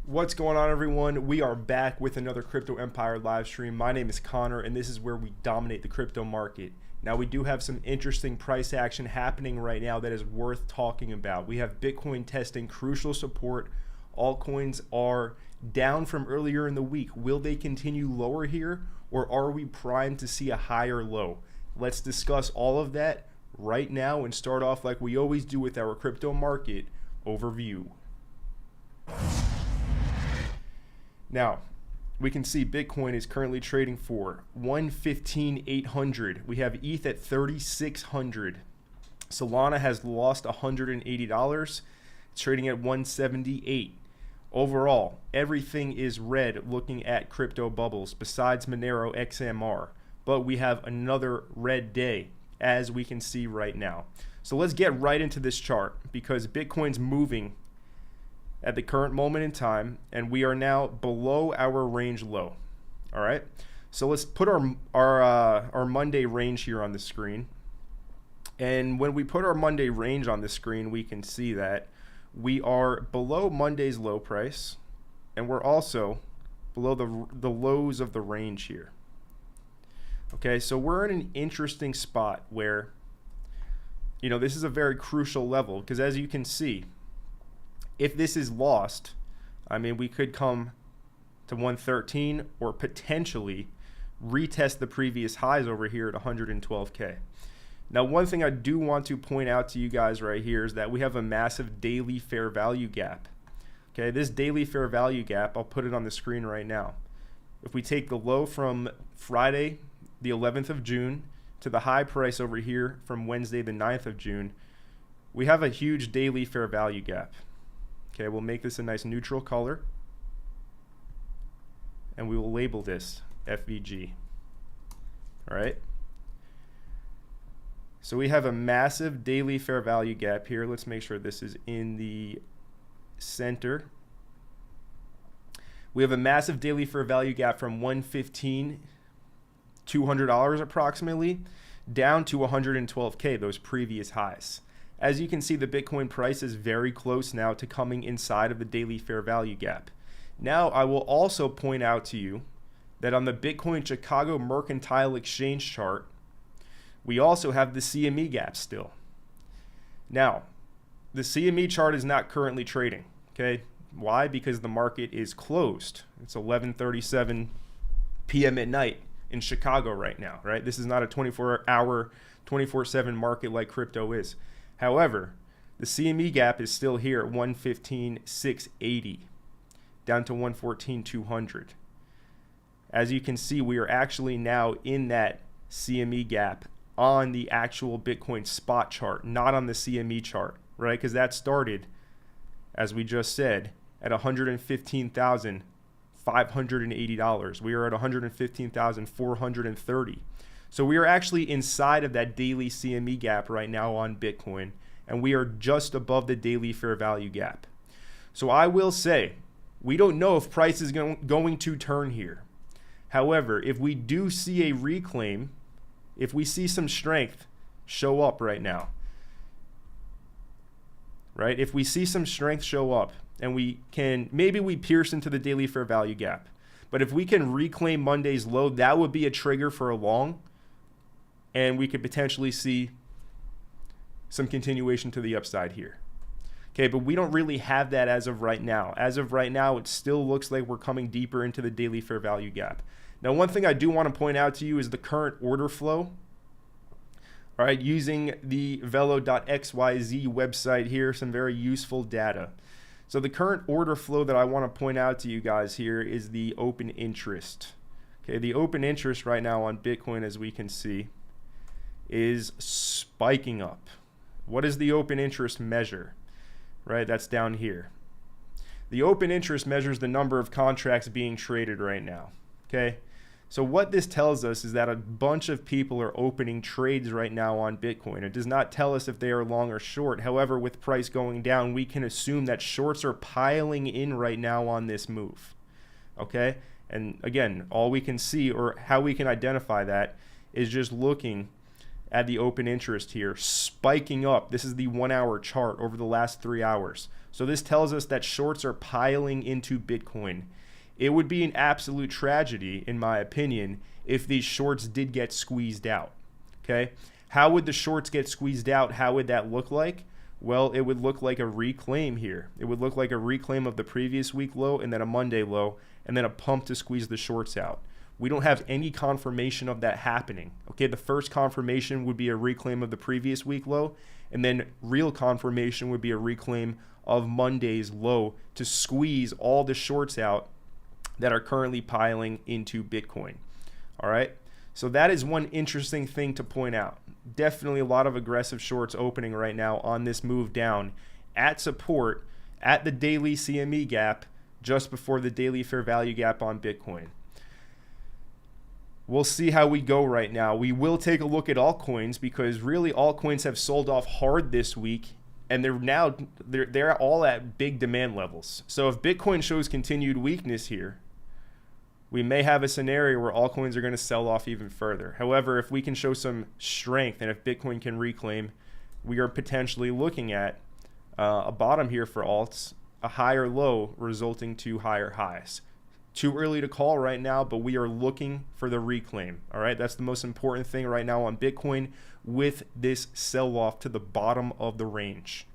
What's going on, everyone? We are back with another Crypto Empire live stream. My name is Connor, and this is where we dominate the crypto market. Now, we do have some interesting price action happening right now that is worth talking about. We have Bitcoin testing crucial support. Altcoins are down from earlier in the week. Will they continue lower here, or are we primed to see a higher low? Let's discuss all of that right now and start off like we always do with our crypto market overview. Now, we can see Bitcoin is currently trading for 115,800. We have ETH at 3,600. Solana has lost $180. It's trading at 178. Overall, everything is red looking at crypto bubbles besides Monero XMR. But we have another red day, as we can see right now. So let's get right into this chart because Bitcoin's moving at the current moment in time, and we are now below our range low. All right, so let's put our Monday range here on the screen. And when we put our Monday range on the screen, we can see that we are below Monday's low price, and we're also below the lows of the range here. Okay, so we're in an interesting spot where, you know, this is a very crucial level because as you can see, if this is lost, I mean, we could come to 113 or potentially retest the previous highs over here at 112K. Now, one thing I do want to point out to you guys right here is that we have a massive daily fair value gap. Okay, this daily fair value gap, I'll put it on the screen right now. If we take the low from Friday, the 11th of June, to the high price over here from Wednesday, the 9th of June, we have a huge daily fair value gap. Okay, we'll make this a nice neutral color, and we will label this FVG. All right. So we have a massive daily fair value gap here. Let's make sure this is in the center. We have a massive daily fair value gap from $115, $200 approximately, down to 112K, those previous highs. As you can see, the Bitcoin price is very close now to coming inside of the daily fair value gap. Now, I will also point out to you that on the Bitcoin Chicago Mercantile Exchange chart, we also have the CME gap still. Now, the CME chart is not currently trading, okay? Why? Because the market is closed. It's 11:37 p.m. at night in Chicago right now, right? This is not a 24-hour, 24/7 market like crypto is. However, the CME gap is still here at 115,680, down to 114,200. As you can see, we are actually now in that CME gap on the actual Bitcoin spot chart, not on the CME chart, right? Because that started, as we just said, at $115,580. We are at $115,430. So we are actually inside of that daily CME gap right now on Bitcoin, and we are just above the daily fair value gap. So I will say, we don't know if price is going to turn here. However, if we do see a reclaim, if we see some strength show up right now, right? If we see some strength show up and maybe we pierce into the daily fair value gap, but if we can reclaim Monday's low, that would be a trigger for a long, and we could potentially see some continuation to the upside here. Okay, but we don't really have that as of right now. As of right now, it still looks like we're coming deeper into the daily fair value gap. Now, one thing I do want to point out to you is the current order flow. All right, using the velo.xyz website here, some very useful data. So the current order flow that I want to point out to you guys here is the open interest. Okay, the open interest right now on Bitcoin, as we can see, is spiking up. What does the open interest measure? Right, that's down here. The open interest measures the number of contracts being traded right now. Okay, so what this tells us is that a bunch of people are opening trades right now on Bitcoin. It does not tell us if they are long or short. However, with price going down, we can assume that shorts are piling in right now on this move. Okay, and again, all we can see or how we can identify that is just looking at the open interest here, spiking up. This is the 1 hour chart over the last 3 hours. So this tells us that shorts are piling into Bitcoin. It would be an absolute tragedy, in my opinion, if these shorts did get squeezed out. Okay, how would the shorts get squeezed out? How would that look like? Well, it would look like a reclaim here. It would look like a reclaim of the previous week low and then a Monday low and then a pump to squeeze the shorts out. We don't have any confirmation of that happening. Okay, the first confirmation would be a reclaim of the previous week low, and then real confirmation would be a reclaim of Monday's low to squeeze all the shorts out that are currently piling into Bitcoin. All right, so that is one interesting thing to point out. Definitely a lot of aggressive shorts opening right now on this move down at support at the daily CME gap just before the daily fair value gap on Bitcoin. We'll see how we go right now. We will take a look at altcoins because really altcoins have sold off hard this week, and they're all at big demand levels. So if Bitcoin shows continued weakness here, we may have a scenario where altcoins are going to sell off even further. However, if we can show some strength and if Bitcoin can reclaim, we are potentially looking at a bottom here for alts, a higher low resulting to higher highs. Too early to call right now, but we are looking for the reclaim. All right, that's the most important thing right now on Bitcoin with this sell-off to the bottom of the range.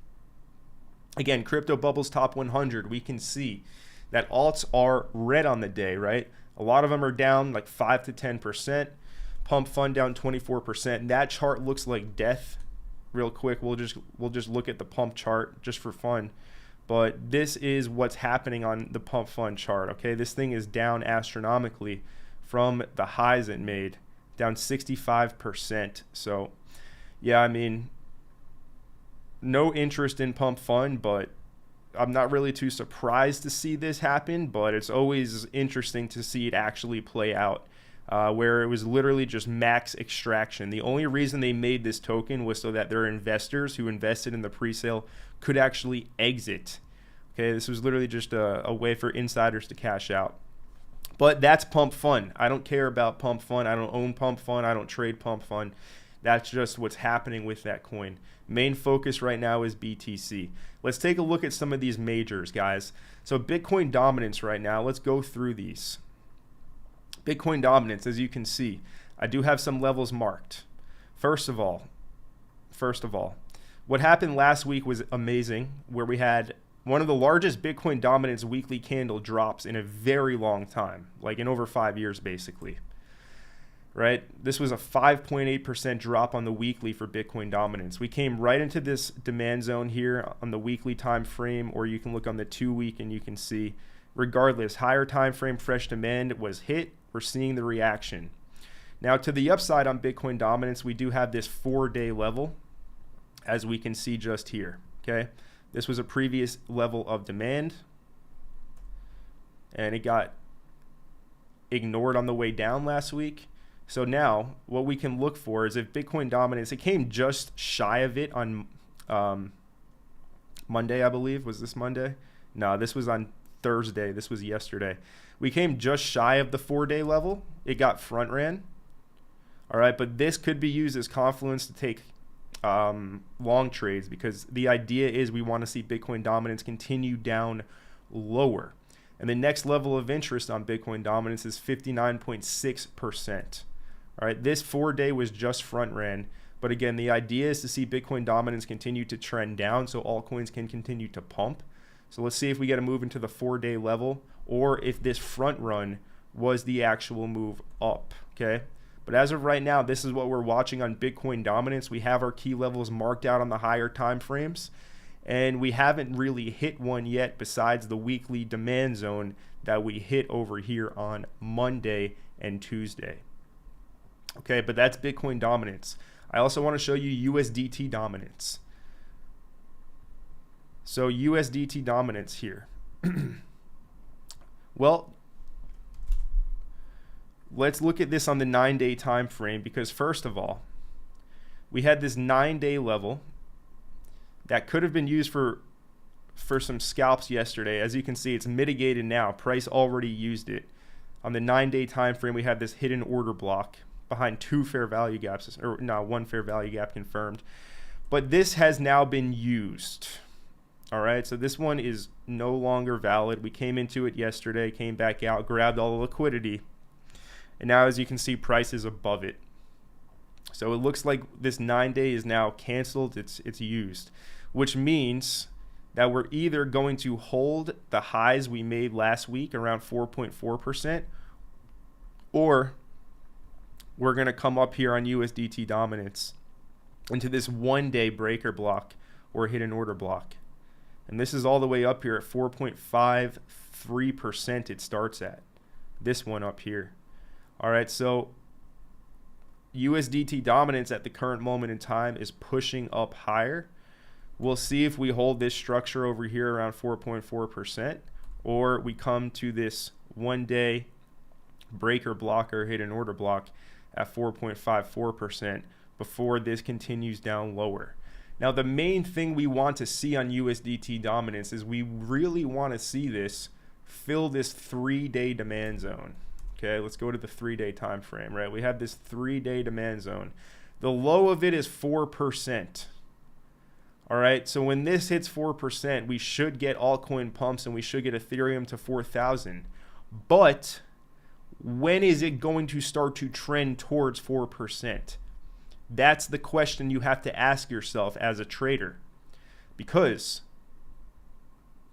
Again, Crypto Bubble's top 100, we can see that alts are red on the day, right? A lot of them are down like 5 to 10%. Pump Fund down 24%. That chart looks like death. Real quick, we'll just look at the pump chart just for fun. But this is what's happening on the Pump Fund chart, okay? This thing is down astronomically from the highs it made, down 65%. So, yeah, I mean, no interest in Pump Fund, but I'm not really too surprised to see this happen, but it's always interesting to see it actually play out, where it was literally just max extraction. The only reason they made this token was so that their investors who invested in the pre-sale could actually exit. Okay, this was literally just a way for insiders to cash out. But that's Pump Fund. I don't care about Pump Fund. I don't own Pump Fund. I don't trade Pump Fund. That's just what's happening with that coin. Main focus right now is BTC. Let's take a look at some of these majors, guys. So Bitcoin dominance right now, let's go through these. Bitcoin dominance, as you can see, I do have some levels marked. First of all, what happened last week was amazing, where we had one of the largest Bitcoin dominance weekly candle drops in a very long time, like in over 5 years, basically. Right? This was a 5.8% drop on the weekly for Bitcoin dominance. We came right into this demand zone here on the weekly time frame, or you can look on the 2 week and you can see, regardless, higher time frame fresh demand was hit. We're seeing the reaction. Now to the upside on Bitcoin dominance, we do have this 4-day level, as we can see just here. Okay, this was a previous level of demand, and it got ignored on the way down last week. So now what we can look for is if Bitcoin dominance, it came just shy of it on Monday, I believe. Was this Monday? No, this was on Thursday. This was yesterday. We came just shy of the 4-day level. It got front ran. All right, but this could be used as confluence to take long trades, because the idea is we want to see Bitcoin dominance continue down lower. And the next level of interest on Bitcoin dominance is 59.6%. All right, this 4-day was just front ran. But again, the idea is to see Bitcoin dominance continue to trend down so altcoins can continue to pump. So let's see if we get a move into the 4-day level, or if this front run was the actual move up, okay? But as of right now, this is what we're watching on Bitcoin dominance. We have our key levels marked out on the higher time frames, and we haven't really hit one yet besides the weekly demand zone that we hit over here on Monday and Tuesday. Okay, but that's Bitcoin dominance. I also want to show you USDT dominance. So USDT dominance here. Well, let's look at this on the 9-day time frame, because first of all, we had this 9-day level that could have been used for some scalps yesterday. As you can see, it's mitigated now. Price already used it. On the 9-day time frame, we have this hidden order block. behind 2 fair value gaps, or no, 1 fair value gap confirmed. But this has now been used. All right, so this one is no longer valid. We came into it yesterday, came back out, grabbed all the liquidity, and now as you can see, price is above it. So it looks like this 9-day is now canceled. It's used, which means that we're either going to hold the highs we made last week around 4.4%, or we're going to come up here on USDT dominance into this 1-day breaker block or hidden order block. And this is all the way up here at 4.53% it starts at. This one up here. All right, so USDT dominance at the current moment in time is pushing up higher. We'll see if we hold this structure over here around 4.4%, or we come to this 1-day breaker block or hidden order block at 4.54% before this continues down lower. Now, the main thing we want to see on USDT dominance is we really want to see this fill this 3-day demand zone. Okay, let's go to the 3-day time frame, right? We have this 3-day demand zone. The low of it is 4%. All right, so when this hits 4%, we should get altcoin pumps and we should get Ethereum to 4,000. But when is it going to start to trend towards 4%? That's the question you have to ask yourself as a trader, because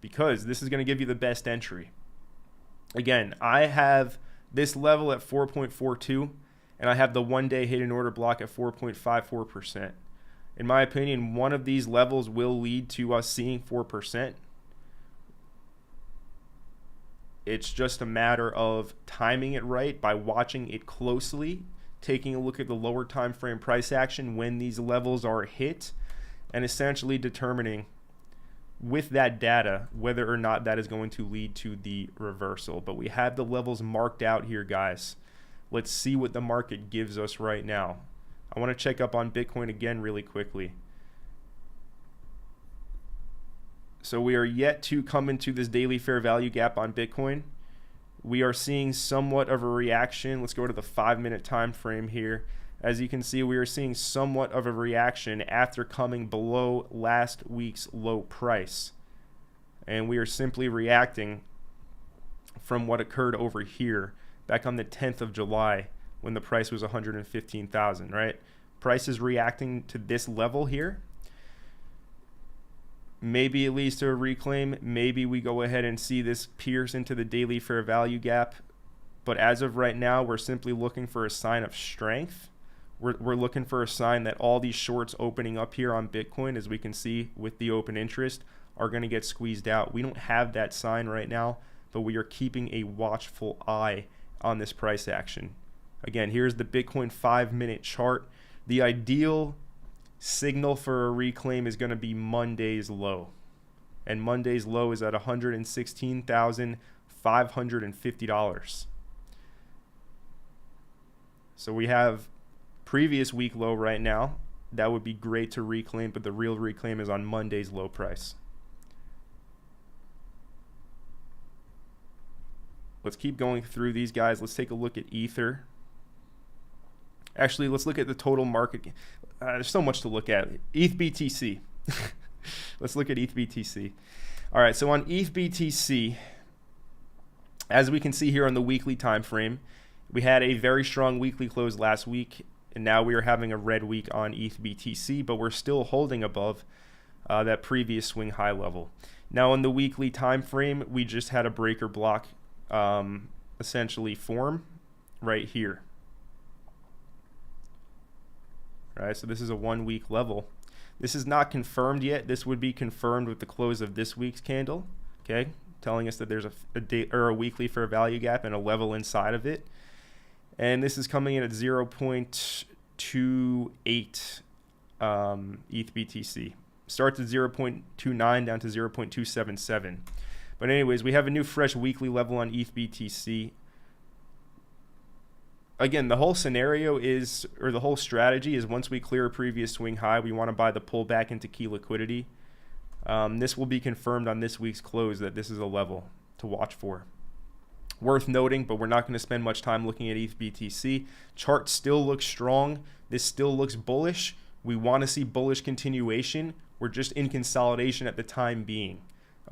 this is going to give you the best entry. Again, I have this level at 4.42, and I have the 1-day hidden order block at 4.54%. In my opinion, one of these levels will lead to us seeing 4%. It's just a matter of timing it right by watching it closely, taking a look at the lower time frame price action when these levels are hit, and essentially determining with that data whether or not that is going to lead to the reversal. But we have the levels marked out here, guys. Let's see what the market gives us right now. I want to check up on Bitcoin again really quickly. So we are yet to come into this daily fair value gap on Bitcoin. We are seeing somewhat of a reaction. Let's go to the 5-minute time frame here. As you can see, we are seeing somewhat of a reaction after coming below last week's low price. And we are simply reacting from what occurred over here back on the 10th of July when the price was 115,000, right? Price is reacting to this level here. Maybe it leads to a reclaim. Maybe we go ahead and see this pierce into the daily fair value gap. But as of right now, we're simply looking for a sign of strength. We're looking for a sign that all these shorts opening up here on Bitcoin, as we can see with the open interest, are going to get squeezed out. We don't have that sign right now, but we are keeping a watchful eye on this price action. Again, here's the Bitcoin 5-minute chart. The ideal signal for a reclaim is going to be Monday's low. And Monday's low is at $116,550. So we have previous week low right now. That would be great to reclaim, but the real reclaim is on Monday's low price. Let's keep going through these guys. Let's take a look at Ether. Actually, let's look at the total market. There's so much to look at. ETHBTC. Let's look at ETHBTC. All right, so on ETHBTC, as we can see here on the weekly time frame, we had a very strong weekly close last week, and now we are having a red week on ETHBTC, but we're still holding above that previous swing high level. Now on the weekly time frame, we just had a breaker block essentially form right here. All right, so this is a 1-week level. This is not confirmed yet. This would be confirmed with the close of this week's candle, okay, telling us that there's a day or a weekly fair value gap and a level inside of it. And this is coming in at 0.28 ETHBTC. Starts at 0.29 down to 0.277. But anyways, we have a new fresh weekly level on ETHBTC. Again, the whole scenario is, or the whole strategy is, once we clear a previous swing high, we want to buy the pullback into key liquidity. This will be confirmed on this week's close that this is a level to watch for. Worth noting, but we're not going to spend much time looking at ETHBTC. Chart still looks strong. This still looks bullish. We want to see bullish continuation. We're just in consolidation at the time being.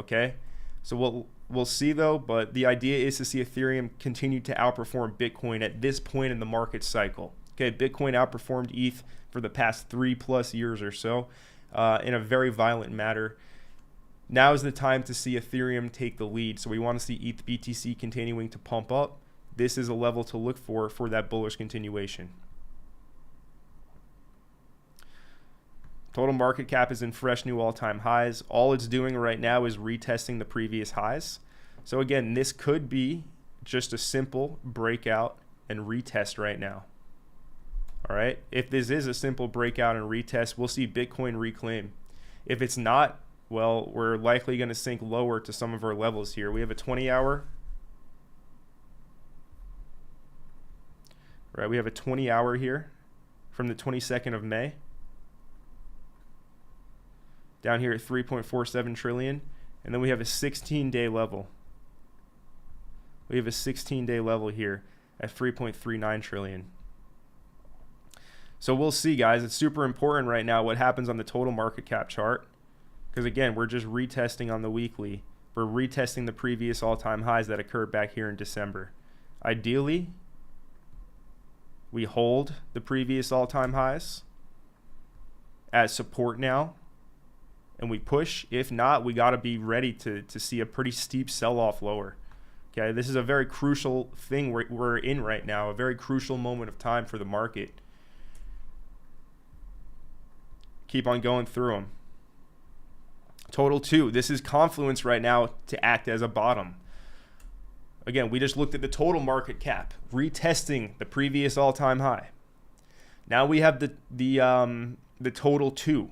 Okay, so we'll see though. But the idea is to see Ethereum continue to outperform Bitcoin at this point in the market cycle. Okay, Bitcoin outperformed ETH for the past 3+ years or so in a very violent manner. Now is the time to see Ethereum take the lead. So we want to see ETHBTC continuing to pump up. This is a level to look for that bullish continuation. Total market cap is in fresh new all-time highs. All it's doing right now is retesting the previous highs. So again, this could be just a simple breakout and retest right now. All right. If this is a simple breakout and retest, we'll see Bitcoin reclaim. If it's not, well, we're likely going to sink lower to some of our levels here. We have a 20-hour. Right, we have a 20-hour here from the 22nd of May. Down here at 3.47 trillion. And then we have a 16-day level. We have a 16-day level here at 3.39 trillion. So we'll see, guys. It's super important right now what happens on the total market cap chart. Because again, we're just retesting on the weekly. We're retesting the previous all-time highs that occurred back here in December. Ideally, we hold the previous all-time highs as support now, and we push. If not, we got to be ready to see a pretty steep sell-off lower. Okay, this is a very crucial thing we're in right now, a very crucial moment of time for the market. Keep on going through them. Total 2. This is Confluence right now to act as a bottom. Again, we just looked at the total market cap, retesting the previous all-time high. Now we have the total 2.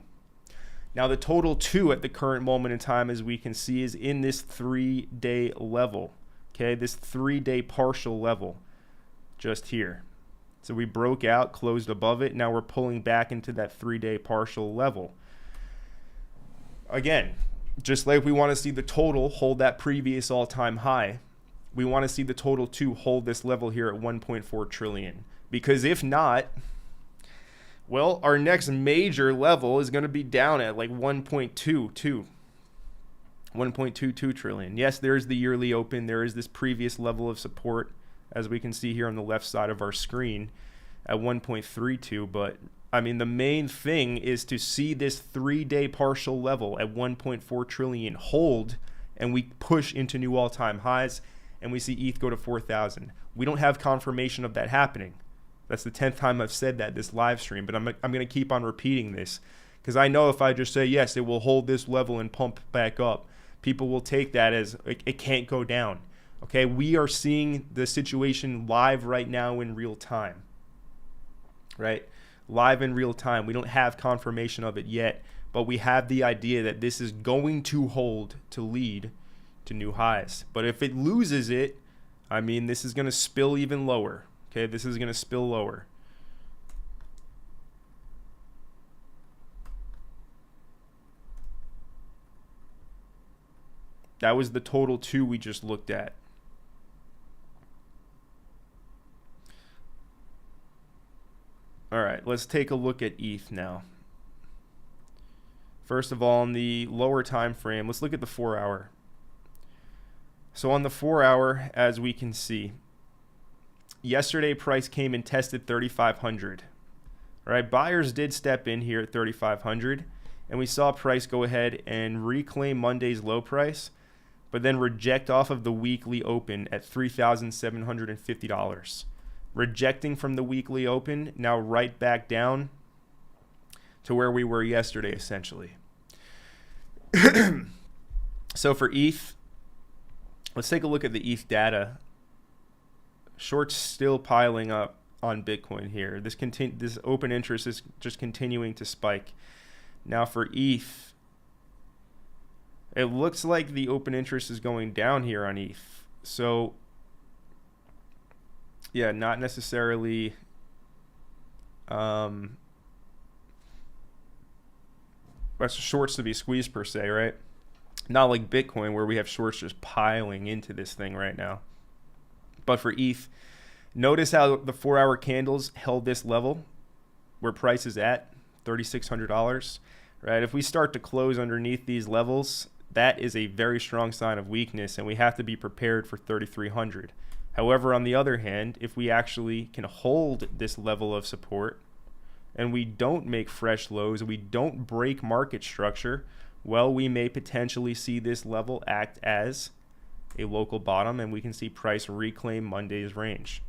Now the total 2 at the current moment in time, as we can see, is in this 3-day level. Okay, this 3-day partial level just here. So we broke out, closed above it. Now we're pulling back into that 3-day partial level. Again, just like we want to see the total hold that previous all-time high, we want to see the total 2 hold this level here at 1.4 trillion. Because if not, well, our next major level is going to be down at like 1.22 trillion. Yes, there's the yearly open. There is this previous level of support, as we can see here on the left side of our screen, at 1.32. But I mean, the main thing is to see this 3-day partial level at 1.4 trillion hold, and we push into new all-time highs, and we see ETH go to 4,000. We don't have confirmation of that happening. That's the 10th time I've said that this live stream, but I'm going to keep on repeating this, because I know if I just say, yes, it will hold this level and pump back up, people will take that as it can't go down. Okay, we are seeing the situation live right now in real time, right? Live in real time. We don't have confirmation of it yet, but we have the idea that this is going to hold to lead to new highs. But if it loses it, I mean, this is going to spill even lower. Okay, this is going to spill lower. That was the total 2 we just looked at. All right, let's take a look at ETH now. First of all, on the lower time frame, let's look at the 4-hour. So on the 4-hour, as we can see, yesterday price came and tested 3,500. All right, buyers did step in here at 3,500, and we saw price go ahead and reclaim Monday's low price, but then reject off of the weekly open at $3,750. Rejecting from the weekly open, now right back down to where we were yesterday, essentially. So for ETH, let's take a look at the ETH data. Shorts still piling up on Bitcoin here. This open interest is just continuing to spike. Now for ETH, it looks like the open interest is going down here on ETH. So yeah, not necessarily that's shorts to be squeezed per se, right? Not like Bitcoin where we have shorts just piling into this thing right now. But for ETH, notice how the 4-hour candles held this level where price is at $3,600, right? If we start to close underneath these levels, that is a very strong sign of weakness, and we have to be prepared for 3,300. However, on the other hand, if we actually can hold this level of support and we don't make fresh lows, we don't break market structure, well, we may potentially see this level act as a local bottom, and we can see price reclaim Monday's range.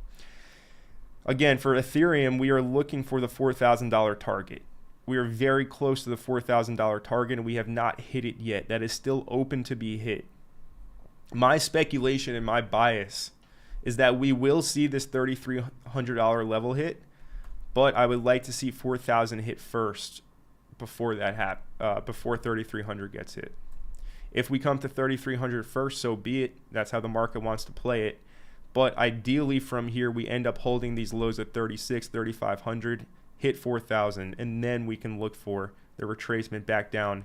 Again, for Ethereum, we are looking for the $4,000 target. We are very close to the $4,000 target, and we have not hit it yet. That is still open to be hit. My speculation and my bias is that we will see this $3,300 level hit, but I would like to see 4,000 hit first before that before 3,300 gets hit. If we come to 3,300 first, so be it. That's how the market wants to play it. But ideally from here, we end up holding these lows at 36, 3,500, hit 4,000, and then we can look for the retracement back down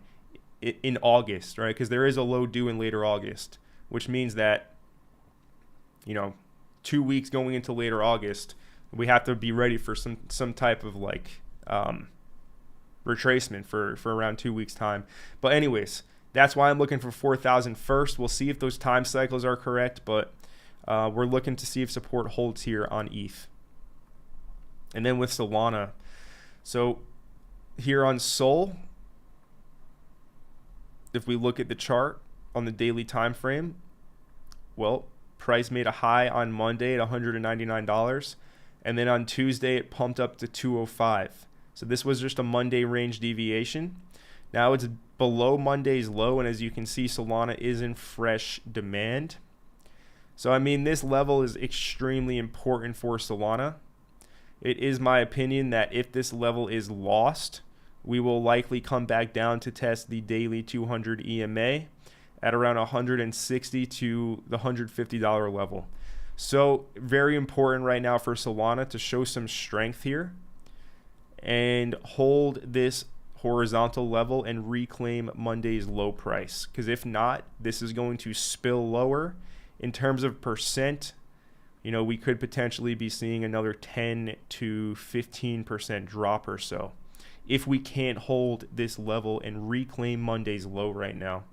in August, right? Because there is a low due in later August, which means that, 2 weeks going into later August, we have to be ready for some type of retracement for around 2 weeks time. But anyways, that's why I'm looking for 4,000 first. We'll see if those time cycles are correct, but we're looking to see if support holds here on ETH. And then with Solana, so here on Sol, if we look at the chart on the daily time frame, well, price made a high on Monday at $199, and then on Tuesday it pumped up to 205. So this was just a Monday range deviation. Now it's below Monday's low, and as you can see, Solana is in fresh demand. So this level is extremely important for Solana. It is my opinion that if this level is lost, we will likely come back down to test the daily 200 EMA at around $160 to the $150 level. So very important right now for Solana to show some strength here and hold this horizontal level and reclaim Monday's low price. Because if not, this is going to spill lower. In terms of percent, we could potentially be seeing another 10 to 15% drop or so if we can't hold this level and reclaim Monday's low right now.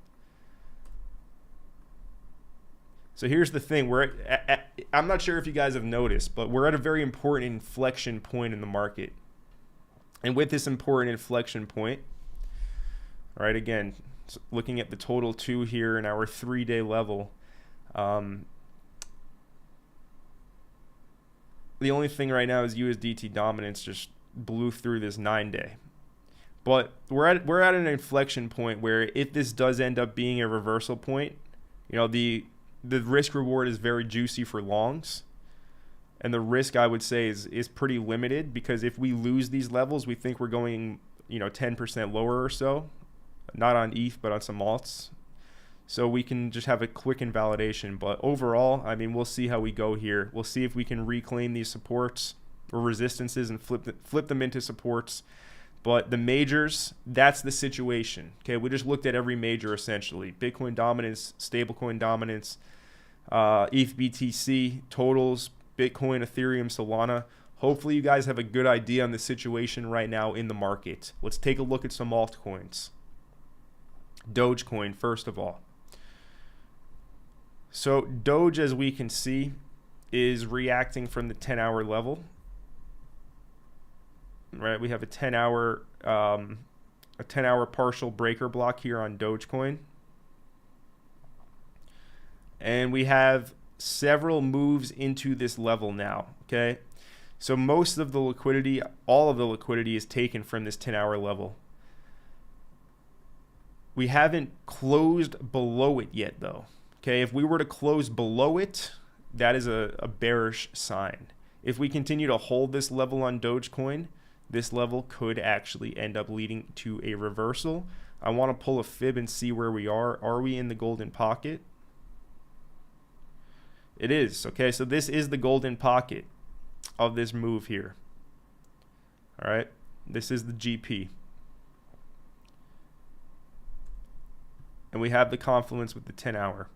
So here's the thing. I'm not sure if you guys have noticed, but we're at a very important inflection point in the market. And with this important inflection point, all right, again, looking at the total 2 here in our 3-day level, the only thing right now is USDT dominance just blew through this 9-day. But we're at an inflection point where if this does end up being a reversal point, the risk reward is very juicy for longs. And the risk, I would say, is pretty limited, because if we lose these levels, we think we're going 10% lower or so, not on ETH but on some alts. So we can just have a quick invalidation. But overall, we'll see how we go here. We'll see if we can reclaim these supports or resistances and flip them into supports. But the majors, that's the situation. Okay, we just looked at every major essentially. Bitcoin dominance, stablecoin dominance, ETHBTC, totals, Bitcoin, Ethereum, Solana. Hopefully you guys have a good idea on the situation right now in the market. Let's take a look at some altcoins. Dogecoin, first of all. So Doge, as we can see, is reacting from the 10-hour level. Right, we have a 10-hour partial breaker block here on Dogecoin. And we have several moves into this level now, okay? So most of the liquidity, all of the liquidity is taken from this 10-hour level. We haven't closed below it yet, though. Okay, if we were to close below it, that is a bearish sign. If we continue to hold this level on Dogecoin, this level could actually end up leading to a reversal. I want to pull a fib and see where we are. Are we in the golden pocket? It is. Okay, so this is the golden pocket of this move here. All right, this is the GP. And we have the confluence with the 10-hour.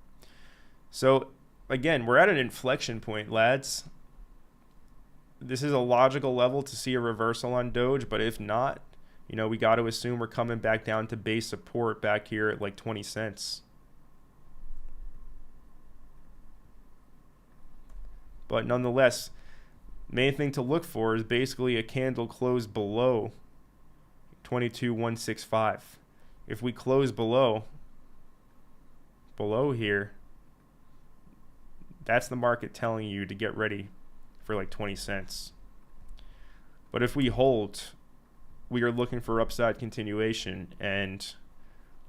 So again, we're at an inflection point, lads. This is a logical level to see a reversal on Doge, but if not, you know, we got to assume we're coming back down to base support back here at like 20 cents. But nonetheless, main thing to look for is basically a candle close below 22,165. If we close below here, that's the market telling you to get ready for like 20 cents. But if we hold, we are looking for upside continuation, and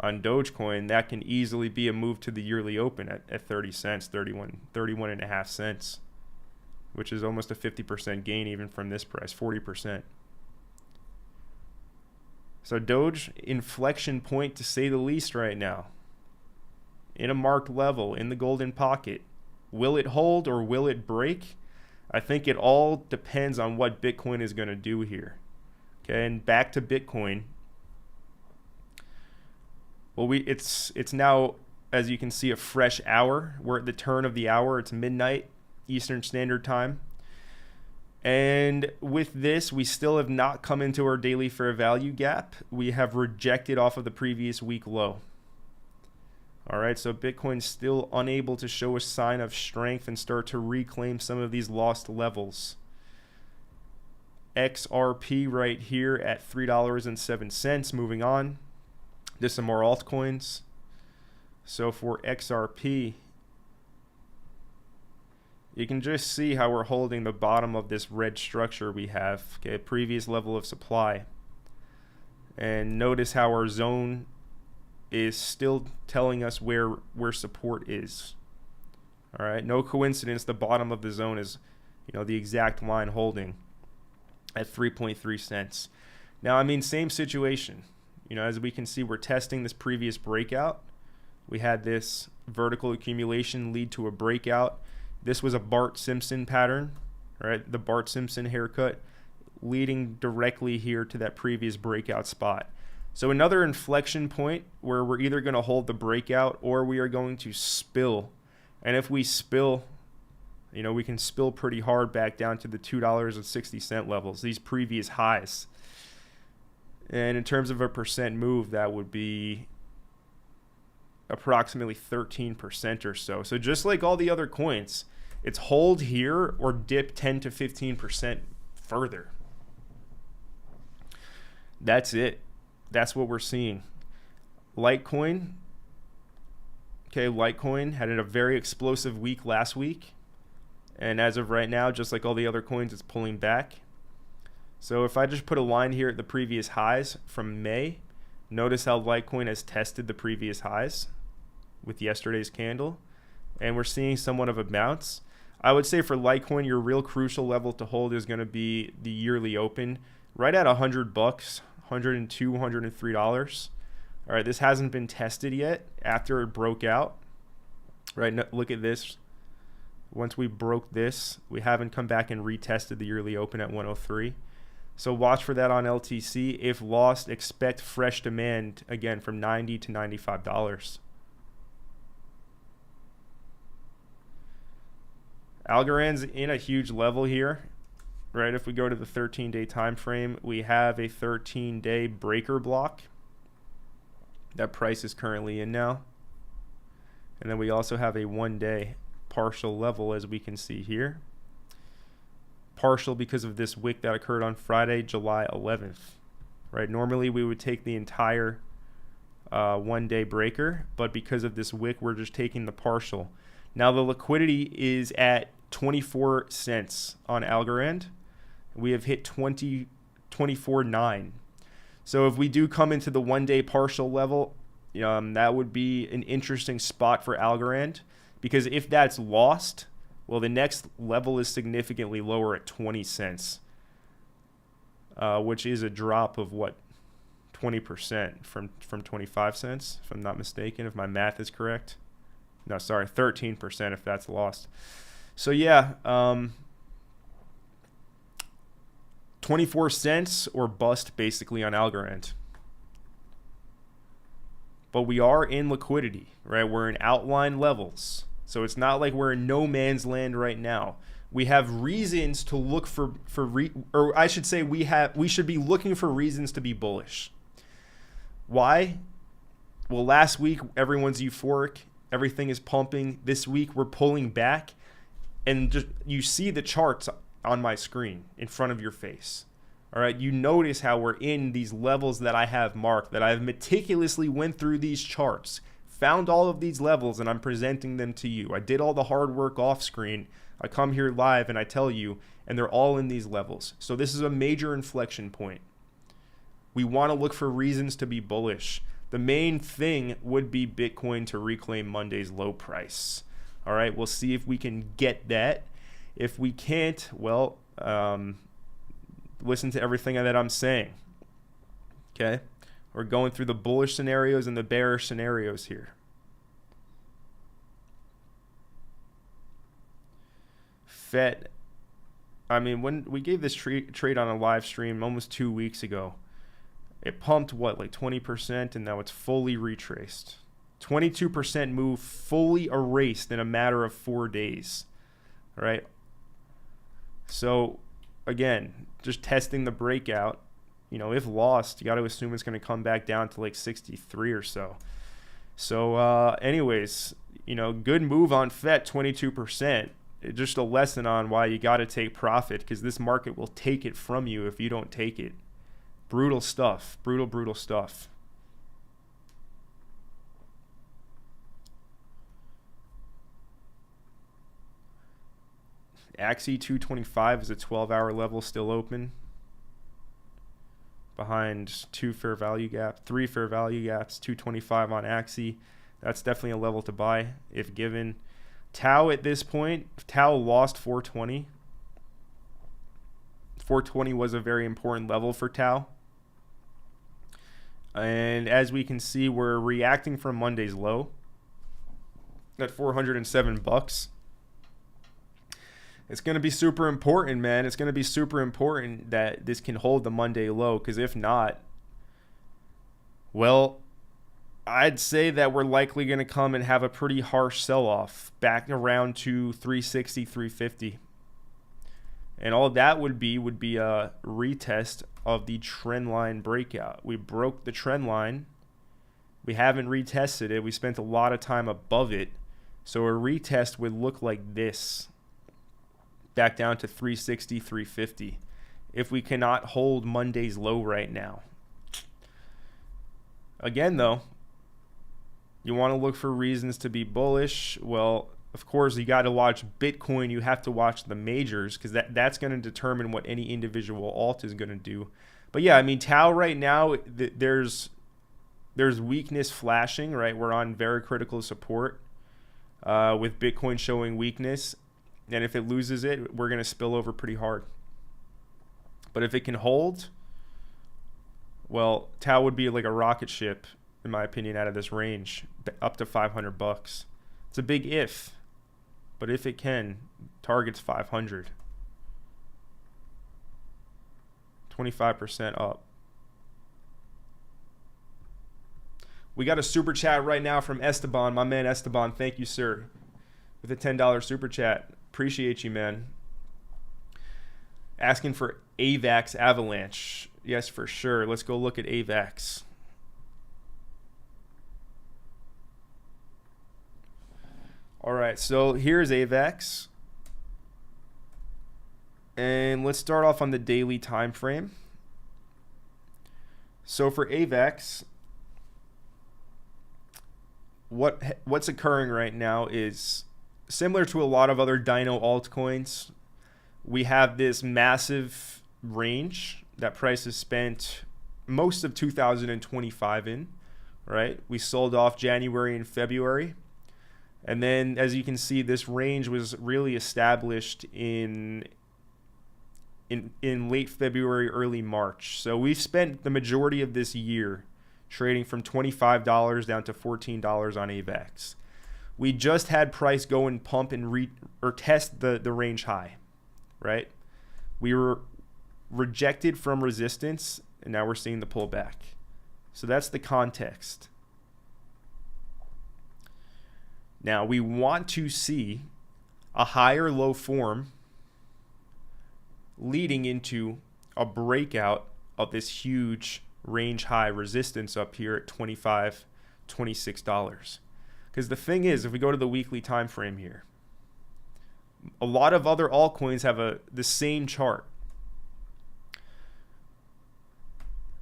on Dogecoin that can easily be a move to the yearly open at 30 cents, 31 and a half cents, which is almost a 50% gain even from this price, 40%. So Doge, inflection point to say the least right now, in a marked level in the golden pocket. Will it hold or will it break? I think it all depends on what Bitcoin is going to do here. Okay, and back to Bitcoin. Well, it's now, as you can see, a fresh hour. We're at the turn of the hour. It's midnight Eastern Standard Time. And with this, we still have not come into our daily fair value gap. We have rejected off of the previous week low. All right, so Bitcoin's still unable to show a sign of strength and start to reclaim some of these lost levels. XRP right here at $3.07. Moving on to some more altcoins. So for XRP, you can just see how we're holding the bottom of this red structure we have, okay, previous level of supply. And notice how our zone is still telling us where support is. All right, no coincidence the bottom of the zone is, you know, the exact line holding at 3.3 cents. Now, I mean, same situation. You know, as we can see, we're testing this previous breakout. We had this vertical accumulation lead to a breakout. This was a Bart Simpson pattern, right? The Bart Simpson haircut leading directly here to that previous breakout spot. So another inflection point where we're either going to hold the breakout or we are going to spill. And if we spill, you know, we can spill pretty hard back down to the $2.60 levels, these previous highs. And in terms of a percent move, that would be approximately 13% or so. So just like all the other coins, it's hold here or dip 10 to 15% further. That's it. That's what we're seeing. Litecoin. Okay, Litecoin had a very explosive week last week. And as of right now, just like all the other coins, it's pulling back. So if I just put a line here at the previous highs from May, notice how Litecoin has tested the previous highs with yesterday's candle. And we're seeing somewhat of a bounce. I would say for Litecoin, your real crucial level to hold is going to be the yearly open, right at $100, $102, $103. All right, this hasn't been tested yet after it broke out. Right, look at this. Once we broke this, we haven't come back and retested the yearly open at 103. So watch for that on LTC. If lost, expect fresh demand again from $90 to $95. Algorand's in a huge level here, right? If we go to the 13-day time frame, we have a 13-day breaker block. That price is currently in now. And then we also have a 1-day partial level, as we can see here. Partial because of this wick that occurred on Friday, July 11th, right? Normally we would take the entire 1-day breaker, but because of this wick, we're just taking the partial. Now the liquidity is at 24 cents on Algorand. We have hit 24.9. So if we do come into the 1-day partial level, that would be an interesting spot for Algorand, because if that's lost, well, the next level is significantly lower at 20 cents, which is a drop of what, 20% from 25 cents, if I'm not mistaken, if my math is correct. No, sorry, 13% if that's lost. So yeah, 24 cents or bust basically on Algorand. But we are in liquidity, right? We're in outline levels. So it's not like we're in no man's land right now. We have reasons to look or I should say we should be looking for reasons to be bullish. Why? Well, last week everyone's euphoric, everything is pumping. This week we're pulling back, and just you see the charts on my screen in front of your face. All right, you notice how we're in these levels that I have marked, that I've meticulously went through these charts, found all of these levels, and I'm presenting them to you. I did all the hard work off screen. I come here live and I tell you, and they're all in these levels. So this is a major inflection point. We want to look for reasons to be bullish. The main thing would be Bitcoin to reclaim Monday's low price. All right, we'll see if we can get that. If we can't, well, listen to everything that I'm saying. Okay, we're going through the bullish scenarios and the bearish scenarios here. Fed, I mean, when we gave this trade on a live stream almost 2 weeks ago, it pumped what, like 20%, and now it's fully retraced. 22% move fully erased in a matter of 4 days. All right. So again, just testing the breakout. You know, if lost, you got to assume it's going to come back down to like 63 or so. So anyways, you know, good move on FET, 22%. Just a lesson on why you got to take profit, because this market will take it from you if you don't take it. Brutal stuff. Brutal stuff. Axie 225 is a 12-hour level still open. Behind 2 fair value gaps, 3 fair value gaps, 225 on Axie. That's definitely a level to buy if given. Tau at this point, Tau lost 420. 420 was a very important level for Tau. And as we can see, we're reacting from Monday's low at $407. It's going to be super important, man. It's going to be super important that this can hold the Monday low, because if not, well, I'd say that we're likely going to come and have a pretty harsh sell-off back around to 360, 350. And all that would be a retest of the trend line breakout. We broke the trend line. We haven't retested it. We spent a lot of time above it. So a retest would look like this, back down to 360, 350, if we cannot hold Monday's low right now. Again, though, you want to look for reasons to be bullish. Well, of course, you got to watch Bitcoin. You have to watch the majors, because that's going to determine what any individual alt is going to do. But yeah, I mean, Tau right now, there's weakness flashing, right? We're on very critical support with Bitcoin showing weakness. And if it loses it, we're going to spill over pretty hard. But if it can hold, well, Tau would be like a rocket ship, in my opinion, out of this range, up to $500. It's a big if, but if it can, target's 500. 25% up. We got a super chat right now from Esteban, my man Esteban. Thank you, sir, with a $10 super chat. Appreciate you, man. Asking for AVAX Avalanche. Yes, for sure. Let's go look at AVAX. All right, so here's AVAX. And let's start off on the daily time frame. So for AVAX, what's occurring right now is similar to a lot of other Dino altcoins. We have this massive range that price has spent most of 2025 in, right? We sold off January and February. And then, as you can see, this range was really established in late February, early March. So we've spent the majority of this year trading from $25 down to $14 on AVAX. We just had price go and pump and test the range high, right? We were rejected from resistance, and now we're seeing the pullback. So that's the context. Now we want to see a higher low form leading into a breakout of this huge range high resistance up here at $25, $26. Because the thing is, if we go to the weekly time frame here, a lot of other altcoins have the same chart.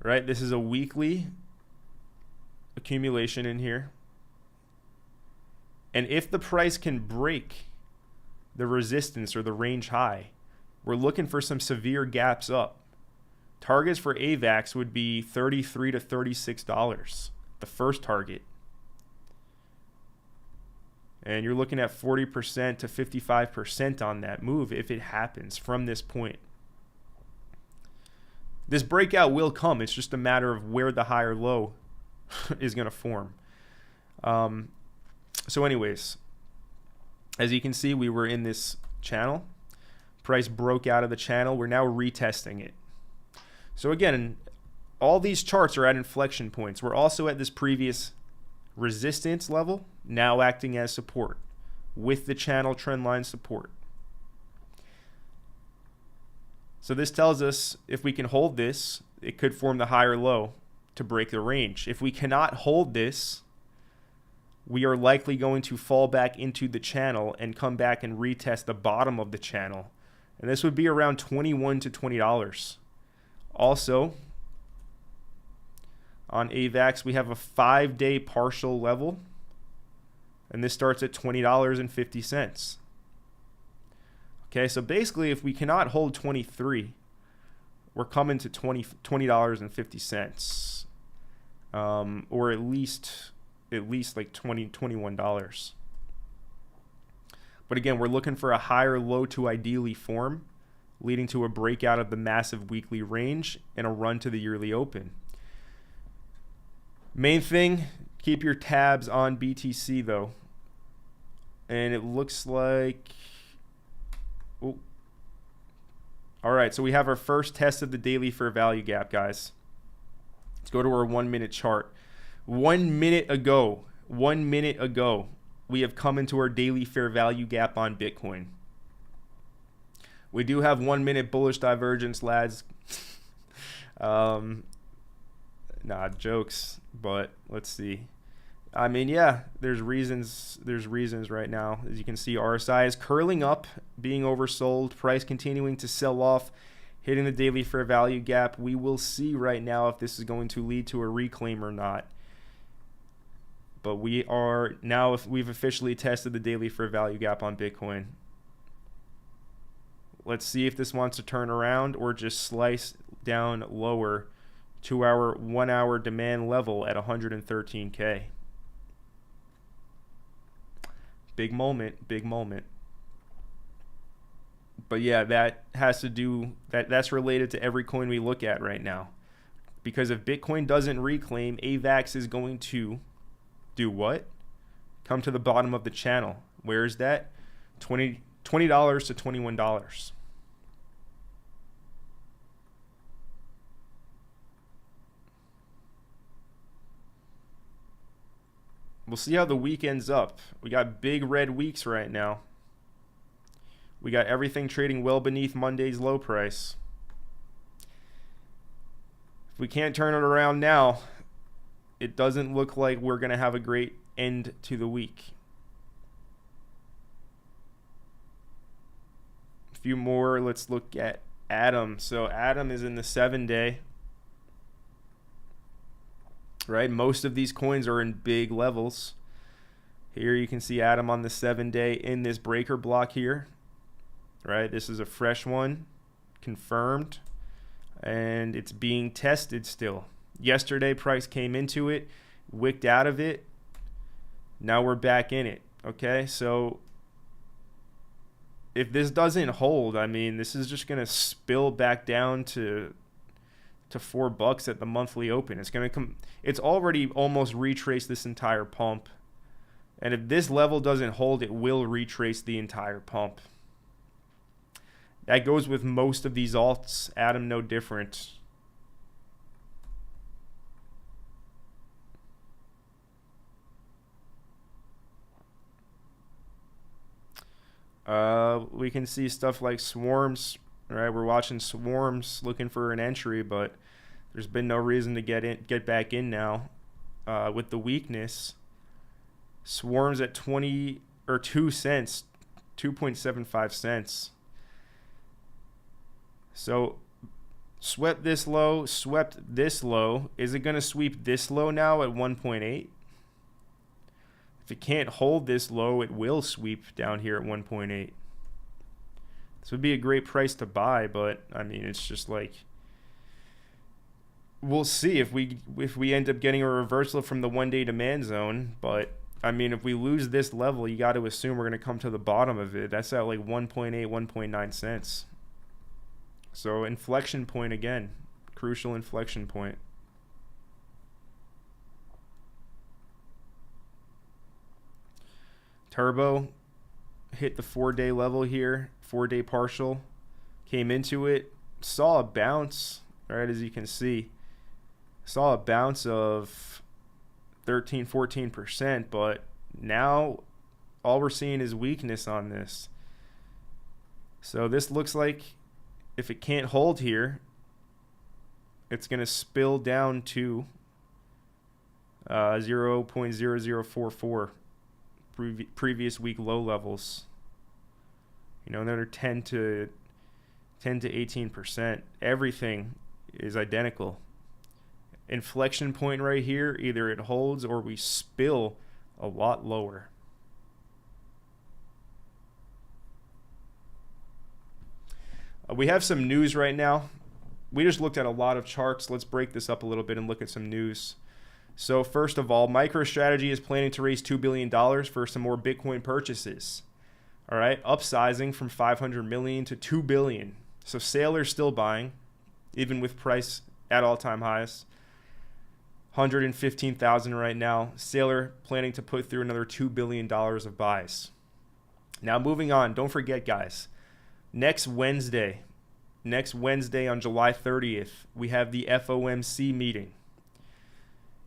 Right? This is a weekly accumulation in here. And if the price can break the resistance or the range high, we're looking for some severe gaps up. Targets for AVAX would be $33 to $36, the first target. And you're looking at 40% to 55% on that move if it happens from this point. This breakout will come. It's just a matter of where the higher low is going to form. So anyways, as you can see, we were in this channel. Price broke out of the channel. We're now retesting it. So again, all these charts are at inflection points. We're also at this previous resistance level, now acting as support with the channel trend line support. So this tells us if we can hold this, it could form the higher low to break the range. If we cannot hold this, we are likely going to fall back into the channel and come back and retest the bottom of the channel. And this would be around $21 to $20. Also, on AVAX, we have a 5-day partial level, and this starts at $20.50. Okay, so basically, if we cannot hold 23, we're coming to $20.50, or at least like $21. But again, we're looking for a higher low to ideally form, leading to a breakout of the massive weekly range and a run to the yearly open. Main thing, keep your tabs on BTC though. And it looks like, oh. All right, so we have our first test of the daily fair value gap, guys. Let's go to our 1 minute chart. 1 minute ago, we have come into our daily fair value gap on Bitcoin. We do have 1 minute bullish divergence, lads. Nah, jokes, but let's see. I mean, yeah, there's reasons right now. As you can see, RSI is curling up, being oversold, price continuing to sell off, hitting the daily fair value gap. We will see right now if this is going to lead to a reclaim or not. But we are now, if we've officially tested the daily fair value gap on Bitcoin. Let's see if this wants to turn around or just slice down lower to our 1 hour demand level at 113K. Big moment, big moment. But yeah, that has to do, that's related to every coin we look at right now. Because if Bitcoin doesn't reclaim, AVAX is going to do what? Come to the bottom of the channel. Where is that? $20 to $21. We'll see how the week ends up. We got big red weeks right now. We got everything trading well beneath Monday's low price. If we can't turn it around now, it doesn't look like we're going to have a great end to the week. A few more. Let's look at Atom. So Atom is in the 7-day. Right, most of these coins are in big levels. Here you can see Atom on the 7-day in this breaker block here. Right, this is a fresh one, confirmed, and it's being tested still. Yesterday, price came into it, wicked out of it. Now we're back in it. Okay, so if this doesn't hold, I mean, this is just gonna spill back down to $4 at the monthly open. It's going to come. It's already almost retraced this entire pump. And if this level doesn't hold, it will retrace the entire pump. That goes with most of these alts. Atom no different. We can see stuff like swarms, right? We're watching swarms looking for an entry, but there's been no reason to get back in now. With the weakness, swarms at 2 cents, 2.75 cents. So swept this low, swept this low. Is it going to sweep this low now at 1.8? If it can't hold this low, it will sweep down here at 1.8. This would be a great price to buy, but I mean, it's just like, we'll see if we end up getting a reversal from the 1-day demand zone. But I mean, if we lose this level, you got to assume we're going to come to the bottom of it. That's at like 1.8, 1.9 cents. So inflection point again, crucial inflection point. Turbo hit the 4-day level here, 4-day partial, came into it, saw a bounce, right, as you can see. Saw a bounce of 13-14%, but now all we're seeing is weakness on this. So this looks like if it can't hold here, it's going to spill down to 0.0044 previous week low levels. You know, another 10 to 18%. Everything is identical. Inflection point right here, either it holds or we spill a lot lower. We have some news right now. We just looked at a lot of charts. Let's break this up a little bit and look at some news. So first of all, MicroStrategy is planning to raise $2 billion for some more Bitcoin purchases. All right, upsizing from 500 million to 2 billion. So Saylor's still buying, even with price at all-time highs. 115,000 right now. Saylor planning to put through another $2 billion of buys. Now moving on, don't forget guys, next Wednesday on July 30th, we have the FOMC meeting.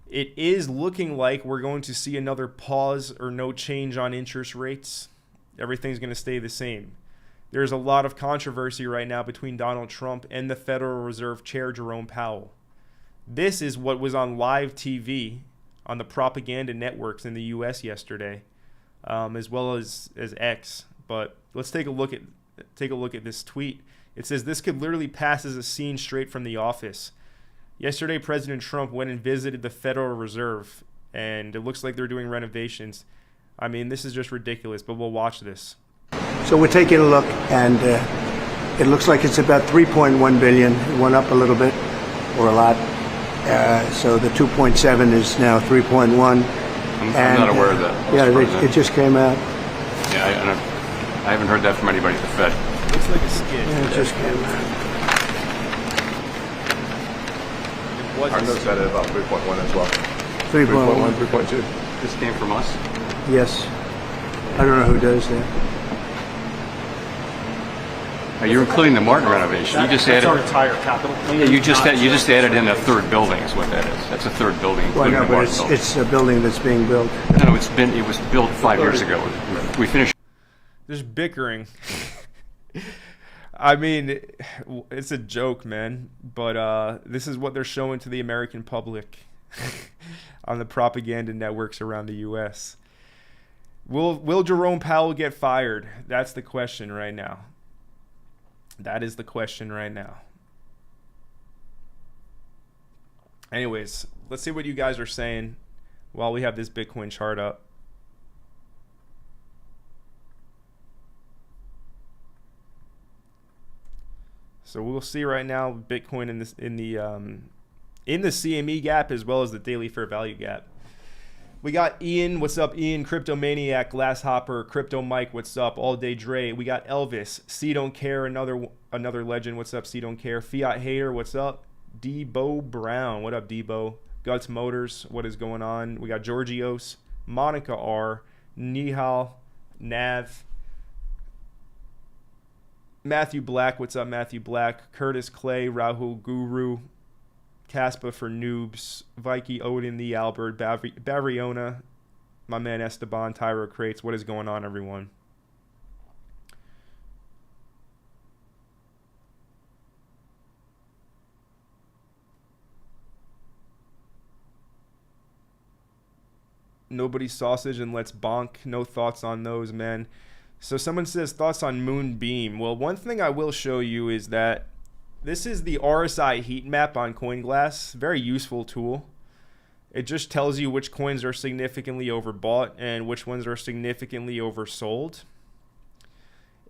It is looking like we're going to see another pause or no change on interest rates. Everything's going to stay the same. There's a lot of controversy right now between Donald Trump and the Federal Reserve Chair Jerome Powell. This is what was on live TV on the propaganda networks in the U.S. yesterday, as well as X. But let's take a look at this tweet. It says this could literally pass as a scene straight from The Office. Yesterday, President Trump went and visited the Federal Reserve, and it looks like they're doing renovations. I mean, this is just ridiculous, but we'll watch this. So we're taking a look, and it looks like it's about 3.1 billion. It went up a little bit, or a lot. So the 2.7 is now 3.1. I'm not aware of that. Yeah, it just came out. Yeah, I haven't heard that from anybody at the Fed. Looks like a skit. Yeah, it just came out. Our notes had it about 3.1 as well. 3.1, 3.2. This came from us? Yes. I don't know who does that. You're including the Martin renovation. You just added our entire capital. Yeah, you just added in a third building is what that is. That's a third building. Well, no, the but Martin building. it's a building that's being built. No, it was built 5 years ago. We finished. There's bickering. I mean, it's a joke, man. But this is what they're showing to the American public on the propaganda networks around the U.S. Will Jerome Powell get fired? That's the question right now. That is the question right now. Anyways, let's see what you guys are saying while we have this Bitcoin chart up. So we'll see right now Bitcoin in the CME gap as well as the daily fair value gap. We got Ian, what's up, Ian? Crypto Maniac, Glass Hopper, Crypto Mike, what's up? All Day Dre. We got Elvis, C Don't Care, another legend, what's up? C Don't Care. Fiat Hater, what's up? Debo Brown, what up, Debo? Guts Motors, what is going on? We got Georgios, Monica R, Nihal, Nav, Matthew Black, what's up, Matthew Black? Curtis Clay, Rahul Guru, Caspa for Noobs, Vikey Odin, The Albert, Bavriona, my man Esteban, Tyro Crates. What is going on, everyone? Nobody sausage and let's bonk. No thoughts on those, man. So someone says thoughts on Moonbeam. Well, one thing I will show you is that this is the RSI heat map on CoinGlass. Very useful tool. It just tells you which coins are significantly overbought and which ones are significantly oversold.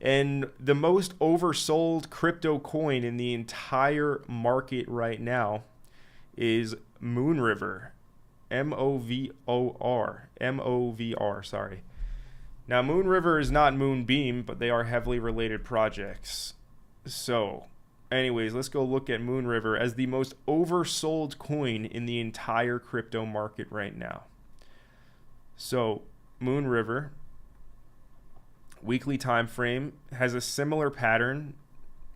And the most oversold crypto coin in the entire market right now is Moonriver. M-O-V-O-R. M-O-V-R, sorry. Now, Moonriver is not Moonbeam, but they are heavily related projects. So, anyways, let's go look at Moonriver as the most oversold coin in the entire crypto market right now. So, Moonriver, weekly time frame, has a similar pattern.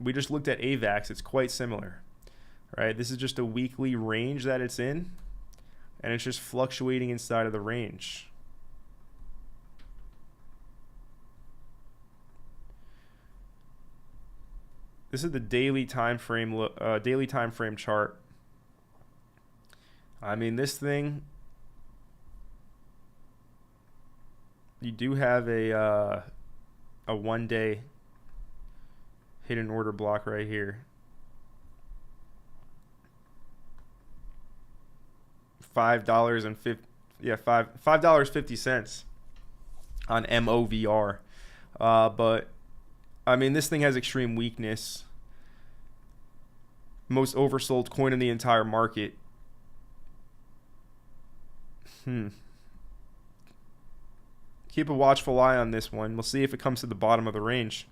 We just looked at AVAX. It's quite similar, right? This is just a weekly range that it's in, and it's just fluctuating inside of the range. This is the daily time frame chart. I mean, this thing, you do have a 1 day hidden order block right here. $5.50 on MOVR. But I mean, this thing has extreme weakness. Most oversold coin in the entire market. Keep a watchful eye on this one. We'll see if it comes to the bottom of the range.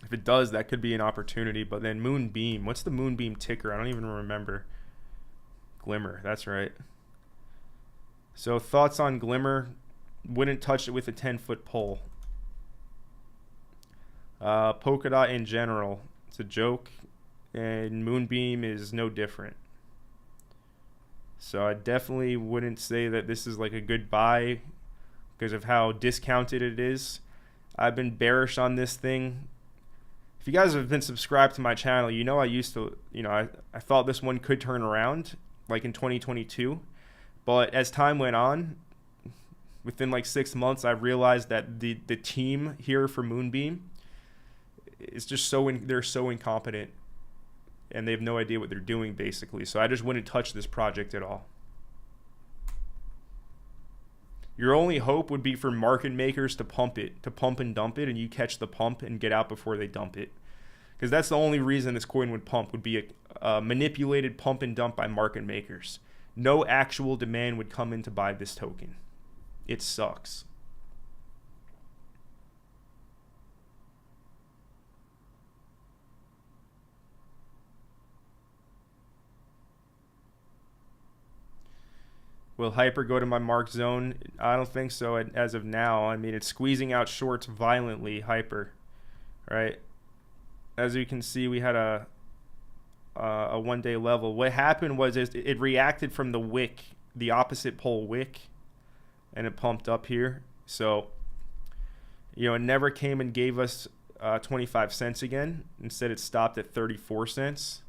If it does, that could be an opportunity. But then Moonbeam. What's the Moonbeam ticker? I don't even remember. Glimmer. That's right. So thoughts on Glimmer. Wouldn't touch it with a 10-foot pole. Polkadot in general, it's a joke, and Moonbeam is no different. So I definitely wouldn't say that this is like a good buy because of how discounted it is. I've been bearish on this thing. If you guys have been subscribed to my channel, you know I used to, I thought this one could turn around like in 2022, but as time went on, within like 6 months, I realized that the team here for Moonbeam, it's just they're so incompetent and they have no idea what they're doing basically. So I just wouldn't touch this project at all. Your only hope would be for market makers to pump and dump it, and you catch the pump and get out before they dump it. Because that's the only reason this coin would pump, would be a manipulated pump and dump by market makers. No actual demand would come in to buy this token. It sucks. Will Hyper go to my marked zone? I don't think so as of now. I mean, it's squeezing out shorts violently, Hyper, right? As you can see, we had a 1 day level. What happened was it reacted from the wick, the opposite pole wick, and it pumped up here. So, it never came and gave us 25 cents again. Instead, it stopped at 34 cents.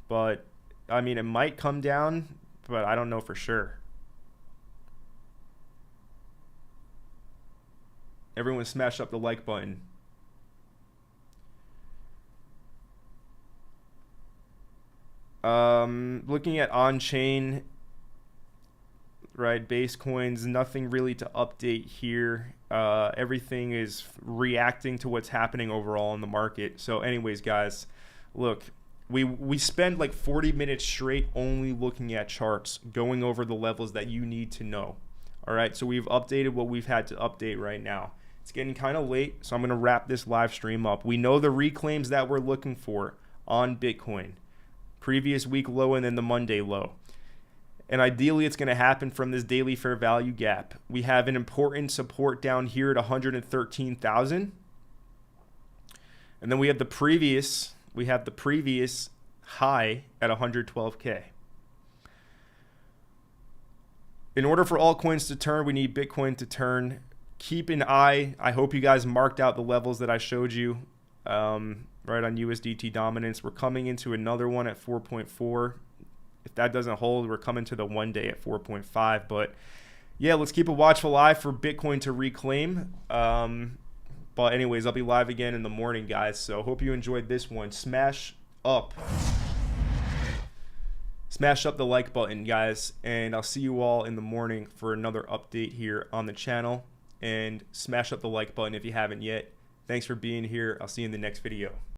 But, I mean, it might come down, but I don't know for sure. Everyone smash up the like button. Looking at on-chain, right, base coins, nothing really to update here. Everything is reacting to what's happening overall in the market. So anyways, guys, look, we spend like 40 minutes straight only looking at charts, going over the levels that you need to know. All right, so we've updated what we've had to update right now. It's getting kind of late, so I'm going to wrap this live stream up. We know the reclaims that we're looking for on Bitcoin. Previous week low and then the Monday low. And ideally, it's going to happen from this daily fair value gap. We have an important support down here at 113,000. And then we have the previous high at 112K. In order for altcoins to turn, we need Bitcoin to turn. Keep an eye. I hope you guys marked out the levels that I showed you right on USDT dominance. We're coming into another one at 4.4. If that doesn't hold, we're coming to the 1 day at 4.5. But yeah, let's keep a watchful eye for Bitcoin to reclaim. But anyways, I'll be live again in the morning, guys. So hope you enjoyed this one. Smash up the like button, guys, and I'll see you all in the morning for another update here on the channel. And smash up the like button if you haven't yet. Thanks for being here. I'll see you in the next video.